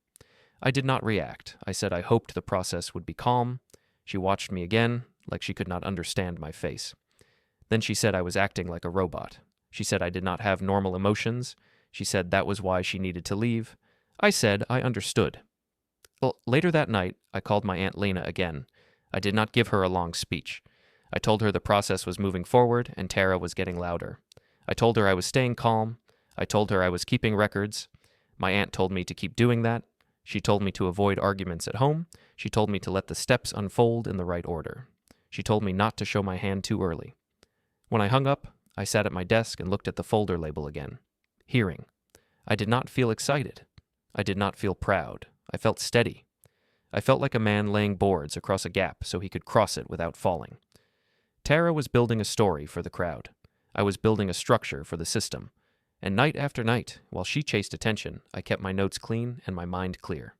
I did not react. I said I hoped the process would be calm. She watched me again, like she could not understand my face. Then she said I was acting like a robot. She said I did not have normal emotions. She said that was why she needed to leave. I said I understood. Well, later that night, I called my Aunt Lena again. I did not give her a long speech. I told her the process was moving forward and Tara was getting louder. I told her I was staying calm. I told her I was keeping records. My aunt told me to keep doing that. She told me to avoid arguments at home. She told me to let the steps unfold in the right order. She told me not to show my hand too early. When I hung up, I sat at my desk and looked at the folder label again. Hearing. I did not feel excited. I did not feel proud. I felt steady. I felt like a man laying boards across a gap so he could cross it without falling. Tara was building a story for the crowd. I was building a structure for the system. And night after night, while she chased attention, I kept my notes clean and my mind clear.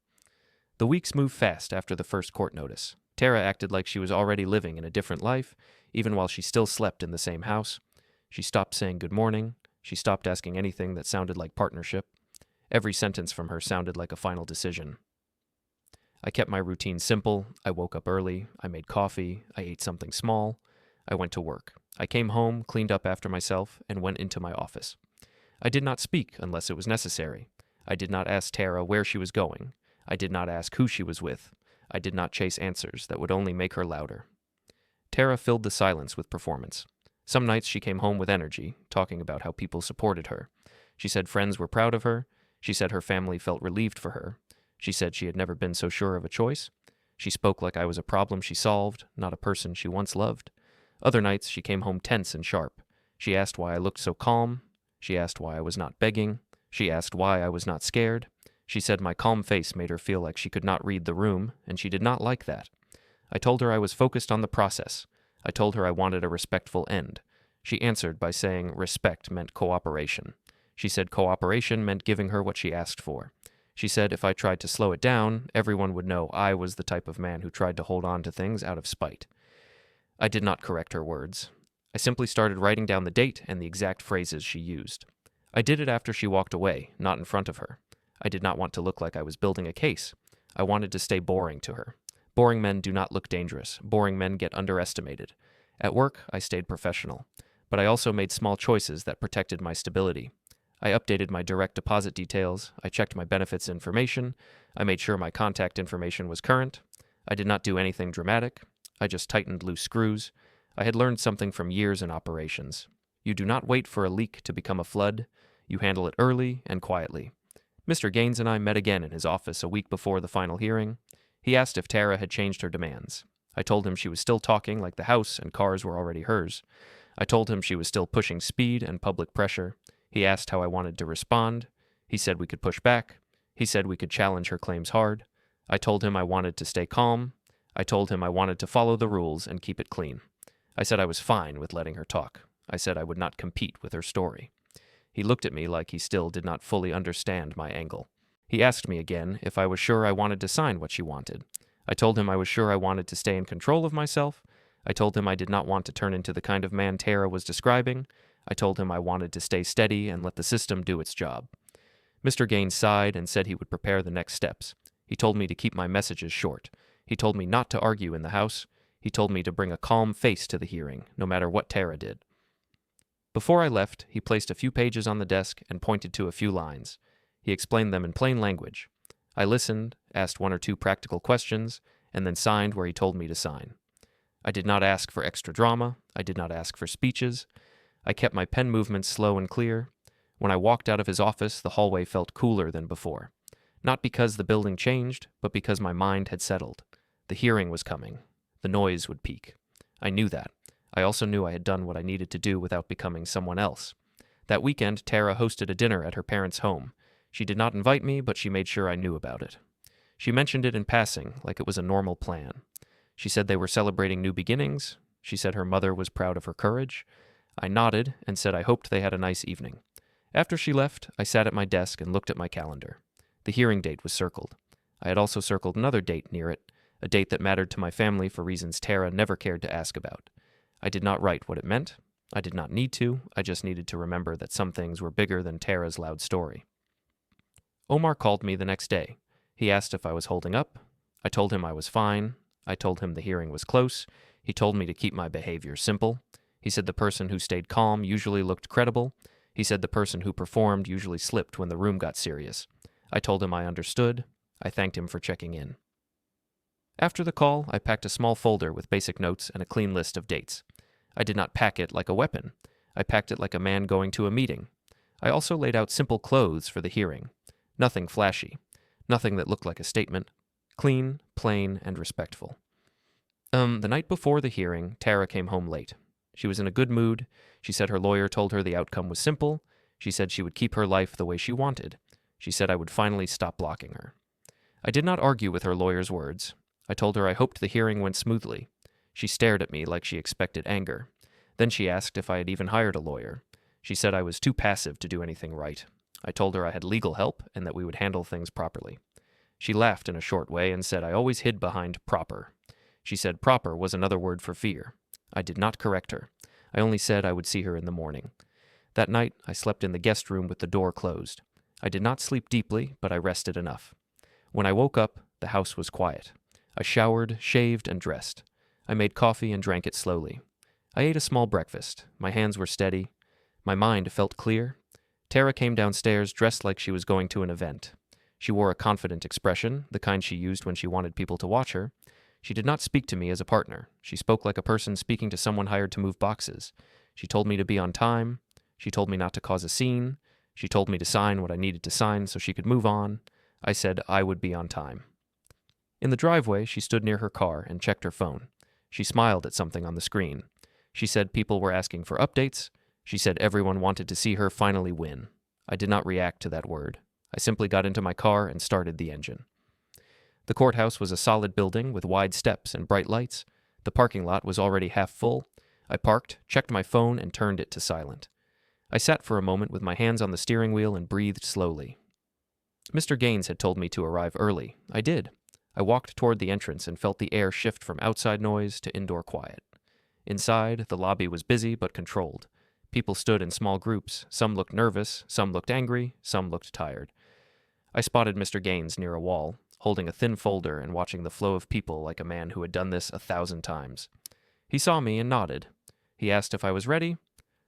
The weeks moved fast after the first court notice. Tara acted like she was already living in a different life, even while she still slept in the same house. She stopped saying good morning. She stopped asking anything that sounded like partnership. Every sentence from her sounded like a final decision. I kept my routine simple. I woke up early. I made coffee. I ate something small. I went to work. I came home, cleaned up after myself, and went into my office. I did not speak unless it was necessary. I did not ask Tara where she was going. I did not ask who she was with. I did not chase answers that would only make her louder. Tara filled the silence with performance. Some nights she came home with energy, talking about how people supported her. She said friends were proud of her. She said her family felt relieved for her. She said she had never been so sure of a choice. She spoke like I was a problem she solved, not a person she once loved. Other nights she came home tense and sharp. She asked why I looked so calm. She asked why I was not begging. She asked why I was not scared. She said my calm face made her feel like she could not read the room, and she did not like that. I told her I was focused on the process. I told her I wanted a respectful end. She answered by saying respect meant cooperation. She said cooperation meant giving her what she asked for. She said if I tried to slow it down, everyone would know I was the type of man who tried to hold on to things out of spite. I did not correct her words. I simply started writing down the date and the exact phrases she used. I did it after she walked away, not in front of her. I did not want to look like I was building a case. I wanted to stay boring to her. Boring men do not look dangerous. Boring men get underestimated. At work, I stayed professional. But I also made small choices that protected my stability. I updated my direct deposit details. I checked my benefits information. I made sure my contact information was current. I did not do anything dramatic. I just tightened loose screws. I had learned something from years in operations. You do not wait for a leak to become a flood. You handle it early and quietly. Mr. Gaines and I met again in his office a week before the final hearing. He asked if Tara had changed her demands. I told him she was still talking like the house and cars were already hers. I told him she was still pushing speed and public pressure. He asked how I wanted to respond. He said we could push back. He said we could challenge her claims hard. I told him I wanted to stay calm. I told him I wanted to follow the rules and keep it clean. I said I was fine with letting her talk. I said I would not compete with her story. He looked at me like he still did not fully understand my angle. He asked me again if I was sure I wanted to sign what she wanted. I told him I was sure I wanted to stay in control of myself. I told him I did not want to turn into the kind of man Tara was describing. I told him I wanted to stay steady and let the system do its job. Mr. Gaines sighed and said he would prepare the next steps. He told me to keep my messages short. He told me not to argue in the House. He told me to bring a calm face to the hearing, no matter what Tara did. Before I left, he placed a few pages on the desk and pointed to a few lines. He explained them in plain language. I listened, asked one or two practical questions, and then signed where he told me to sign. I did not ask for extra drama. I did not ask for speeches. I kept my pen movements slow and clear. When I walked out of his office, the hallway felt cooler than before. Not because the building changed, but because my mind had settled. The hearing was coming. The noise would peak. I knew that. I also knew I had done what I needed to do without becoming someone else. That weekend, Tara hosted a dinner at her parents' home. She did not invite me, but she made sure I knew about it. She mentioned it in passing, like it was a normal plan. She said they were celebrating new beginnings. She said her mother was proud of her courage. I nodded and said I hoped they had a nice evening. After she left, I sat at my desk and looked at my calendar. The hearing date was circled. I had also circled another date near it, a date that mattered to my family for reasons Tara never cared to ask about. I did not write what it meant. I did not need to. I just needed to remember that some things were bigger than Tara's loud story. Omar called me the next day. He asked if I was holding up. I told him I was fine. I told him the hearing was close. He told me to keep my behavior simple. He said the person who stayed calm usually looked credible. He said the person who performed usually slipped when the room got serious. I told him I understood. I thanked him for checking in. After the call, I packed a small folder with basic notes and a clean list of dates. I did not pack it like a weapon. I packed it like a man going to a meeting. I also laid out simple clothes for the hearing. Nothing flashy. Nothing that looked like a statement. Clean, plain, and respectful. The night before the hearing, Tara came home late. She was in a good mood. She said her lawyer told her the outcome was simple. She said she would keep her life the way she wanted. She said I would finally stop blocking her. I did not argue with her lawyer's words. I told her I hoped the hearing went smoothly. She stared at me like she expected anger. Then she asked if I had even hired a lawyer. She said I was too passive to do anything right. I told her I had legal help and that we would handle things properly. She laughed in a short way and said I always hid behind proper. She said proper was another word for fear. I did not correct her. I only said I would see her in the morning. That night, I slept in the guest room with the door closed. I did not sleep deeply, but I rested enough. When I woke up, the house was quiet. I showered, shaved, and dressed. I made coffee and drank it slowly. I ate a small breakfast. My hands were steady. My mind felt clear. Tara came downstairs dressed like she was going to an event. She wore a confident expression, the kind she used when she wanted people to watch her. She did not speak to me as a partner. She spoke like a person speaking to someone hired to move boxes. She told me to be on time. She told me not to cause a scene. She told me to sign what I needed to sign so she could move on. I said I would be on time. In the driveway, she stood near her car and checked her phone. She smiled at something on the screen. She said people were asking for updates. She said everyone wanted to see her finally win. I did not react to that word. I simply got into my car and started the engine. The courthouse was a solid building with wide steps and bright lights. The parking lot was already half full. I parked, checked my phone, and turned it to silent. I sat for a moment with my hands on the steering wheel and breathed slowly. Mr. Gaines had told me to arrive early. I did. I walked toward the entrance and felt the air shift from outside noise to indoor quiet. Inside, the lobby was busy but controlled. People stood in small groups. Some looked nervous, some looked angry, some looked tired. I spotted Mr. Gaines near a wall, holding a thin folder and watching the flow of people like a man who had done this 1,000 times. He saw me and nodded. He asked if I was ready.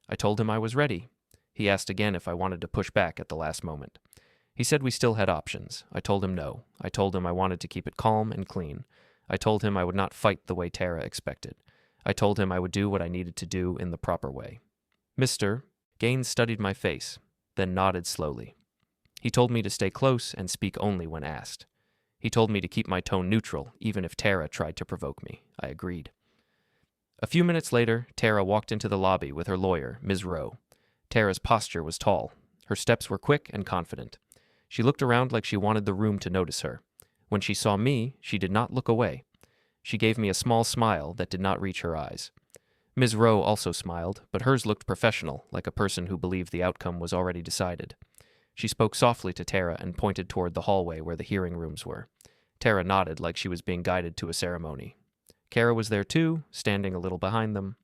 I told him I was ready. He asked again if I wanted to push back at the last moment. He said we still had options. I told him no. I told him I wanted to keep it calm and clean. I told him I would not fight the way Tara expected. I told him I would do what I needed to do in the proper way. Mr. Gaines studied my face, then nodded slowly. He told me to stay close and speak only when asked. He told me to keep my tone neutral, even if Tara tried to provoke me. I agreed. A few minutes later, Tara walked into the lobby with her lawyer, Ms. Rowe. Tara's posture was tall. Her steps were quick and confident. She looked around like she wanted the room to notice her. When she saw me, she did not look away. She gave me a small smile that did not reach her eyes. Ms. Rowe also smiled, but hers looked professional, like a person who believed the outcome was already decided. She spoke softly to Tara and pointed toward the hallway where the hearing rooms were. Tara nodded like she was being guided to a ceremony. Kara was there too, standing a little behind them.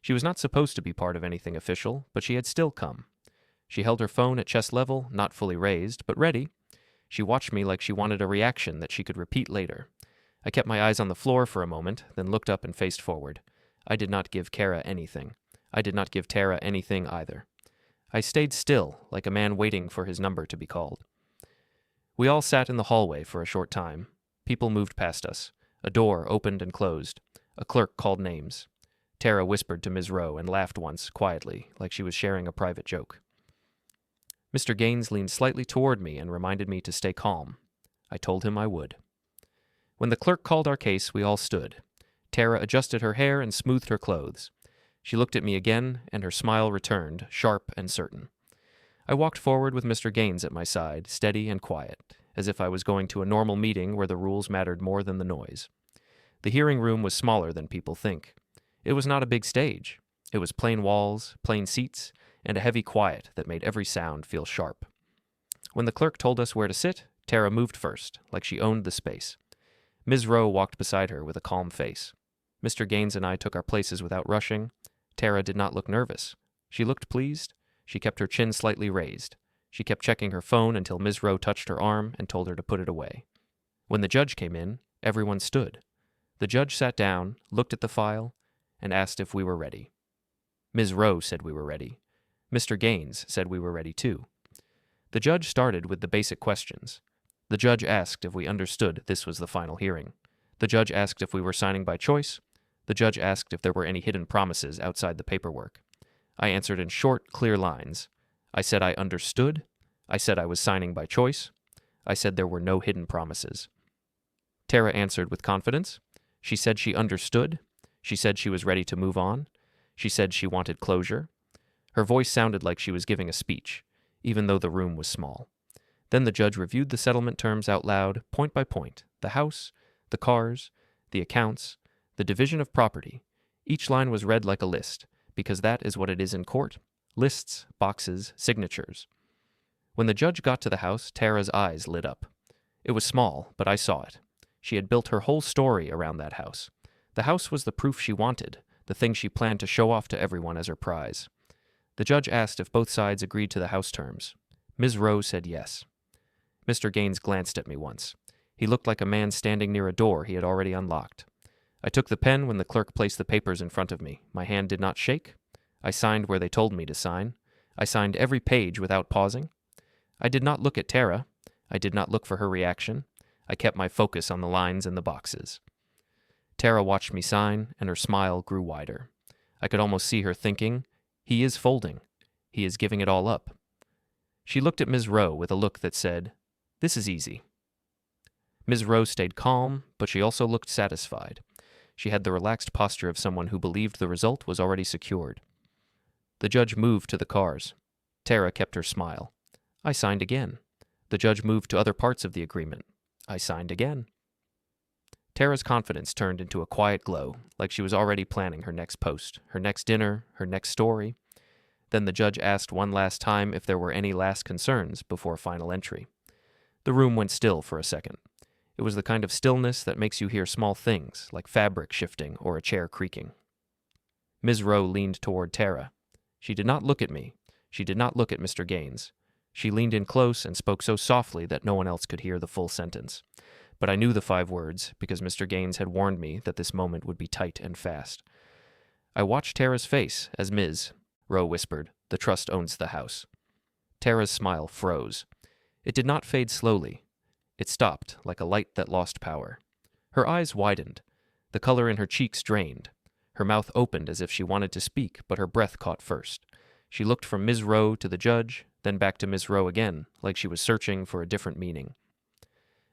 She was not supposed to be part of anything official, but she had still come. She held her phone at chest level, not fully raised, but ready. She watched me like she wanted a reaction that she could repeat later. I kept my eyes on the floor for a moment, then looked up and faced forward. I did not give Kara anything. I did not give Tara anything either. I stayed still, like a man waiting for his number to be called. We all sat in the hallway for a short time. People moved past us. A door opened and closed. A clerk called names. Tara whispered to Ms. Rowe and laughed once, quietly, like she was sharing a private joke. Mr. Gaines leaned slightly toward me and reminded me to stay calm. I told him I would. When the clerk called our case, we all stood. Tara adjusted her hair and smoothed her clothes. She looked at me again, and her smile returned, sharp and certain. I walked forward with Mr. Gaines at my side, steady and quiet, as if I was going to a normal meeting where the rules mattered more than the noise. The hearing room was smaller than people think. It was not a big stage. It was plain walls, plain seats, and a heavy quiet that made every sound feel sharp. When the clerk told us where to sit, Tara moved first, like she owned the space. Ms. Rowe walked beside her with a calm face. Mr. Gaines and I took our places without rushing. Tara did not look nervous. She looked pleased. She kept her chin slightly raised. She kept checking her phone until Ms. Rowe touched her arm and told her to put it away. When the judge came in, everyone stood. The judge sat down, looked at the file, and asked if we were ready. Ms. Rowe said we were ready. Mr. Gaines said we were ready too. The judge started with the basic questions. The judge asked if we understood this was the final hearing. The judge asked if we were signing by choice. The judge asked if there were any hidden promises outside the paperwork. I answered in short, clear lines. I said I understood. I said I was signing by choice. I said there were no hidden promises. Tara answered with confidence. She said she understood. She said she was ready to move on. She said she wanted closure. Her voice sounded like she was giving a speech, even though the room was small. Then the judge reviewed the settlement terms out loud, point by point, the house, the cars, the accounts, the division of property. Each line was read like a list, because that is what it is in court. Lists, boxes, signatures. When the judge got to the house, Tara's eyes lit up. It was small, but I saw it. She had built her whole story around that house. The house was the proof she wanted, the thing she planned to show off to everyone as her prize. The judge asked if both sides agreed to the house terms. Ms. Rowe said yes. Mr. Gaines glanced at me once. He looked like a man standing near a door he had already unlocked. I took the pen when the clerk placed the papers in front of me. My hand did not shake. I signed where they told me to sign. I signed every page without pausing. I did not look at Tara. I did not look for her reaction. I kept my focus on the lines and the boxes. Tara watched me sign, and her smile grew wider. I could almost see her thinking, he is folding. He is giving it all up. She looked at Ms. Rowe with a look that said, this is easy. Ms. Rowe stayed calm, but she also looked satisfied. She had the relaxed posture of someone who believed the result was already secured. The judge moved to the cars. Tara kept her smile. I signed again. The judge moved to other parts of the agreement. I signed again. Tara's confidence turned into a quiet glow, like she was already planning her next post, her next dinner, her next story. Then the judge asked one last time if there were any last concerns before final entry. The room went still for a second. It was the kind of stillness that makes you hear small things, like fabric shifting or a chair creaking. Ms. Rowe leaned toward Tara. She did not look at me. She did not look at Mr. Gaines. She leaned in close and spoke so softly that no one else could hear the full sentence. But I knew the 5 words because Mr. Gaines had warned me that this moment would be tight and fast. I watched Tara's face as Ms. Rowe whispered, "The trust owns the house." Tara's smile froze. It did not fade slowly. It stopped like a light that lost power. Her eyes widened. The color in her cheeks drained. Her mouth opened as if she wanted to speak, but her breath caught first. She looked from Ms. Rowe to the judge, then back to Ms. Rowe again, like she was searching for a different meaning.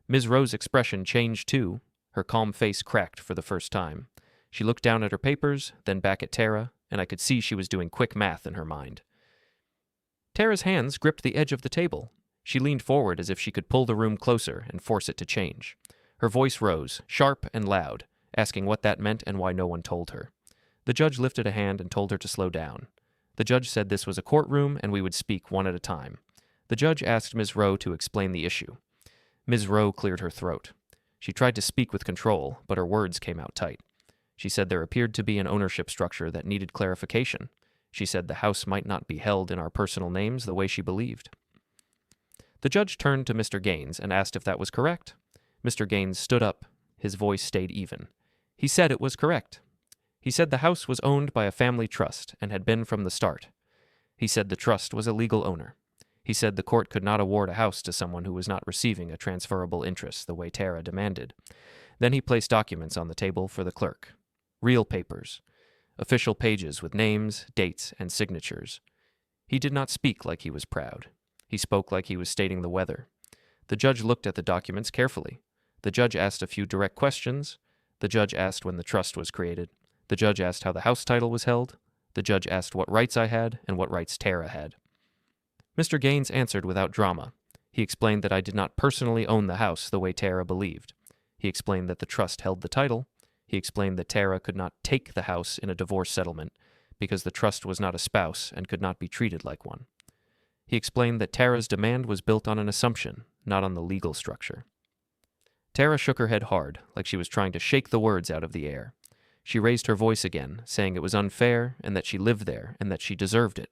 Ms. Rowe's expression changed too. Her calm face cracked for the first time. She looked down at her papers, then back at Tara, and I could see she was doing quick math in her mind. Tara's hands gripped the edge of the table. She leaned forward as if she could pull the room closer and force it to change. Her voice rose, sharp and loud, asking what that meant and why no one told her. The judge lifted a hand and told her to slow down. The judge said this was a courtroom and we would speak one at a time. The judge asked Ms. Rowe to explain the issue. Ms. Rowe cleared her throat. She tried to speak with control, but her words came out tight. She said there appeared to be an ownership structure that needed clarification. She said the house might not be held in our personal names the way she believed. The judge turned to Mr. Gaines and asked if that was correct. Mr. Gaines stood up. His voice stayed even. He said it was correct. He said the house was owned by a family trust and had been from the start. He said the trust was a legal owner. He said the court could not award a house to someone who was not receiving a transferable interest the way Tara demanded. Then he placed documents on the table for the clerk. Real papers. Official pages with names, dates, and signatures. He did not speak like he was proud. He spoke like he was stating the weather. The judge looked at the documents carefully. The judge asked a few direct questions. The judge asked when the trust was created. The judge asked how the house title was held. The judge asked what rights I had and what rights Tara had. Mr. Gaines answered without drama. He explained that I did not personally own the house the way Tara believed. He explained that the trust held the title. He explained that Tara could not take the house in a divorce settlement because the trust was not a spouse and could not be treated like one. He explained that Tara's demand was built on an assumption, not on the legal structure. Tara shook her head hard, like she was trying to shake the words out of the air. She raised her voice again, saying it was unfair and that she lived there and that she deserved it.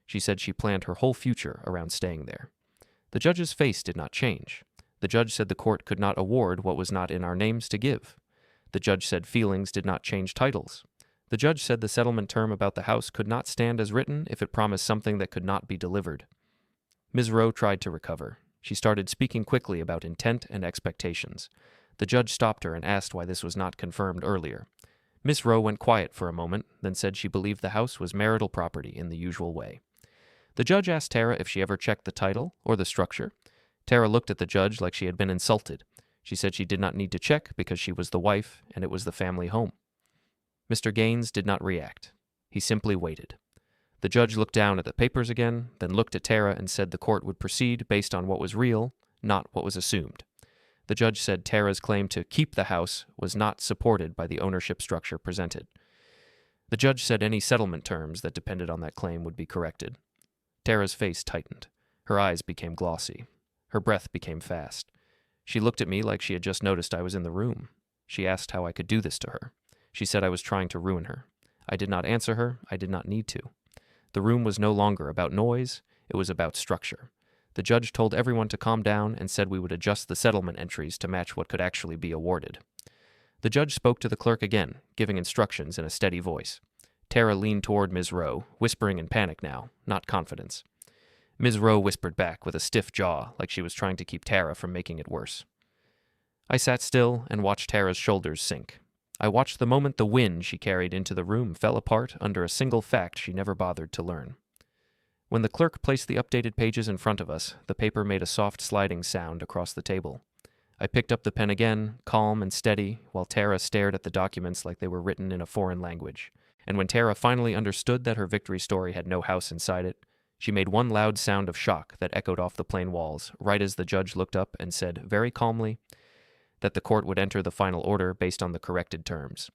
She said she planned her whole future around staying there. The judge's face did not change. The judge said the court could not award what was not in our names to give. The judge said feelings did not change titles. The judge said the settlement term about the house could not stand as written if it promised something that could not be delivered. Ms. Rowe tried to recover. She started speaking quickly about intent and expectations. The judge stopped her and asked why this was not confirmed earlier. Miss Rowe went quiet for a moment, then said she believed the house was marital property in the usual way. The judge asked Tara if she ever checked the title or the structure. Tara looked at the judge like she had been insulted. She said she did not need to check because she was the wife and it was the family home. Mr. Gaines did not react. He simply waited. The judge looked down at the papers again, then looked at Tara and said the court would proceed based on what was real, not what was assumed. The judge said Tara's claim to keep the house was not supported by the ownership structure presented. The judge said any settlement terms that depended on that claim would be corrected. Tara's face tightened. Her eyes became glossy. Her breath became fast. She looked at me like she had just noticed I was in the room. She asked how I could do this to her. She said I was trying to ruin her. I did not answer her. I did not need to. The room was no longer about noise. It was about structure. The judge told everyone to calm down and said we would adjust the settlement entries to match what could actually be awarded. The judge spoke to the clerk again, giving instructions in a steady voice. Tara leaned toward Ms. Rowe, whispering in panic now, not confidence. Ms. Rowe whispered back with a stiff jaw, like she was trying to keep Tara from making it worse. I sat still and watched Tara's shoulders sink. I watched the moment the wind she carried into the room fell apart under a single fact she never bothered to learn. When the clerk placed the updated pages in front of us, the paper made a soft sliding sound across the table. I picked up the pen again, calm and steady, while Tara stared at the documents like they were written in a foreign language. And when Tara finally understood that her victory story had no house inside it, she made one loud sound of shock that echoed off the plain walls, right as the judge looked up and said, very calmly, that the court would enter the final order based on the corrected terms.